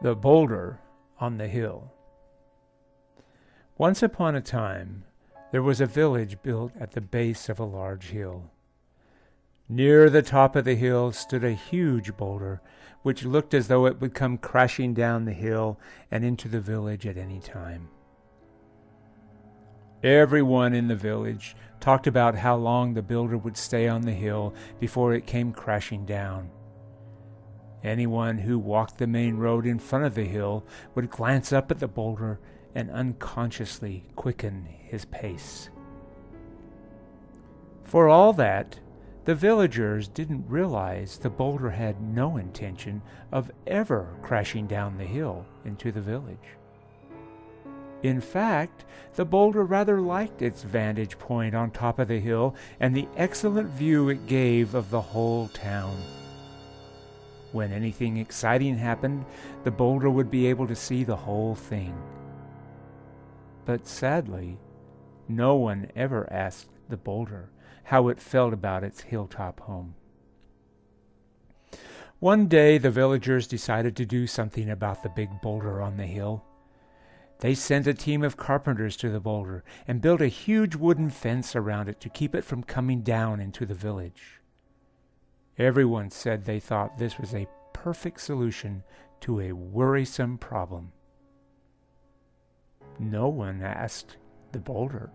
The Boulder on the Hill. Once upon a time, there was a village built at the base of a large hill. Near the top of the hill stood a huge boulder, which looked as though it would come crashing down the hill and into the village at any time. Everyone in the village talked about how long the builder would stay on the hill before it came crashing down. Anyone who walked the main road in front of the hill would glance up at the boulder and unconsciously quicken his pace. For all that, the villagers didn't realize the boulder had no intention of ever crashing down the hill into the village. In fact, the boulder rather liked its vantage point on top of the hill and the excellent view it gave of the whole town. When anything exciting happened, the boulder would be able to see the whole thing. But sadly, no one ever asked the boulder how it felt about its hilltop home. One day, the villagers decided to do something about the big boulder on the hill. They sent a team of carpenters to the boulder and built a huge wooden fence around it to keep it from coming down into the village. Everyone said they thought this was a perfect solution to a worrisome problem. No one asked the boulder.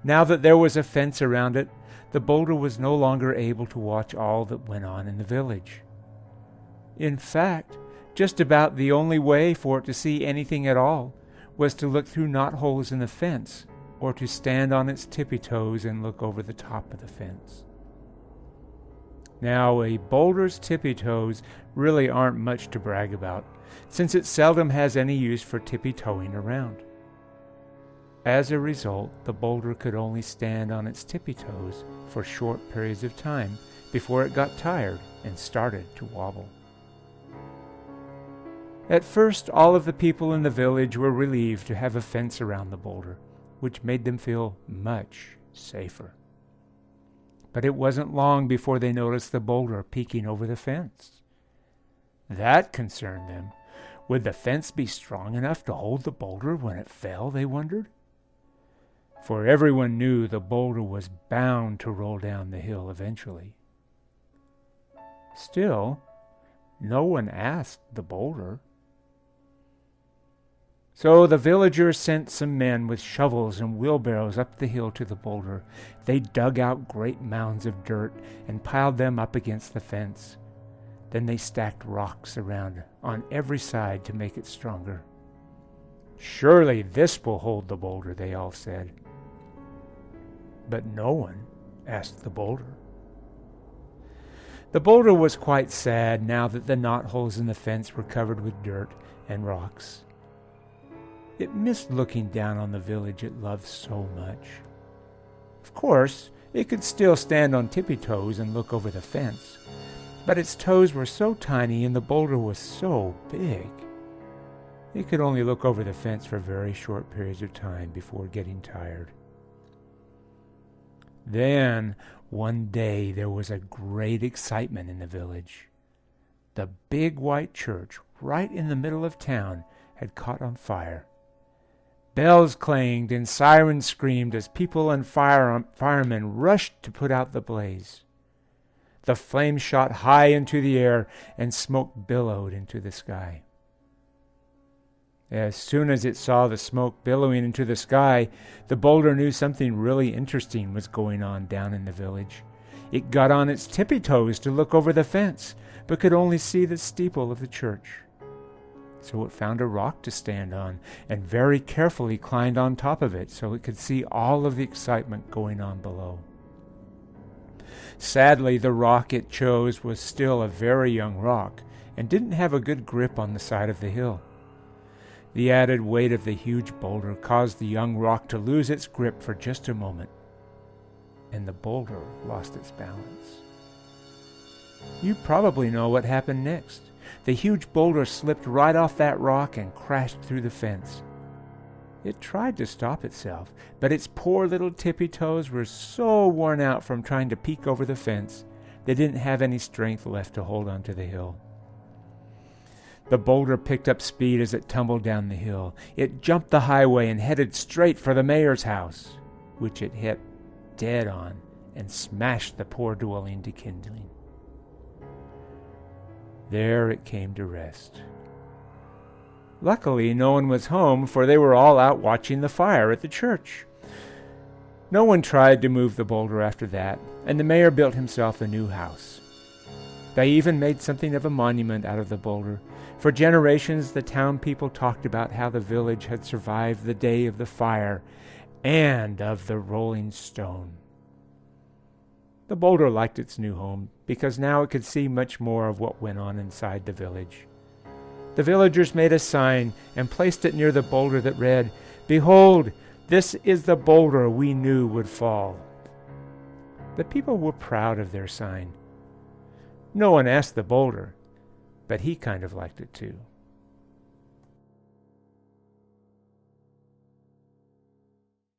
Now that there was a fence around it, the boulder was no longer able to watch all that went on in the village. In fact, just about the only way for it to see anything at all was to look through knotholes in the fence or to stand on its tippy toes and look over the top of the fence. Now, a boulder's tippy toes really aren't much to brag about, since it seldom has any use for tippy-toeing around. As a result, the boulder could only stand on its tippy toes for short periods of time before it got tired and started to wobble. At first, all of the people in the village were relieved to have a fence around the boulder, which made them feel much safer. But it wasn't long before they noticed the boulder peeking over the fence. That concerned them. Would the fence be strong enough to hold the boulder when it fell, they wondered? For everyone knew the boulder was bound to roll down the hill eventually. Still, no one asked the boulder. So the villagers sent some men with shovels and wheelbarrows up the hill to the boulder. They dug out great mounds of dirt and piled them up against the fence. Then they stacked rocks around on every side to make it stronger. "Surely this will hold the boulder," they all said. But no one asked the boulder. The boulder was quite sad now that the knotholes in the fence were covered with dirt and rocks. It missed looking down on the village it loved so much. Of course, it could still stand on tippy toes and look over the fence, but its toes were so tiny and the boulder was so big. It could only look over the fence for very short periods of time before getting tired. Then, one day, there was a great excitement in the village. The big white church, right in the middle of town, had caught on fire. Bells clanged and sirens screamed as people and firemen rushed to put out the blaze. The flames shot high into the air and smoke billowed into the sky. As soon as it saw the smoke billowing into the sky, the boulder knew something really interesting was going on down in the village. It got on its tippy toes to look over the fence, but could only see the steeple of the church. So it found a rock to stand on and very carefully climbed on top of it so it could see all of the excitement going on below. Sadly, the rock it chose was still a very young rock and didn't have a good grip on the side of the hill. The added weight of the huge boulder caused the young rock to lose its grip for just a moment, and the boulder lost its balance. You probably know what happened next. The huge boulder slipped right off that rock and crashed through the fence. It tried to stop itself, but its poor little tippy toes were so worn out from trying to peek over the fence, they didn't have any strength left to hold onto the hill. The boulder picked up speed as it tumbled down the hill. It jumped the highway and headed straight for the mayor's house, which it hit dead on and smashed the poor dwelling to kindling. There it came to rest. Luckily, no one was home, for they were all out watching the fire at the church. No one tried to move the boulder after that, and the mayor built himself a new house. They even made something of a monument out of the boulder. For generations, the town people talked about how the village had survived the day of the fire and of the rolling stone. The boulder liked its new home because now it could see much more of what went on inside the village. The villagers made a sign and placed it near the boulder that read, "Behold, this is the boulder we knew would fall." The people were proud of their sign. No one asked the boulder, but he kind of liked it too.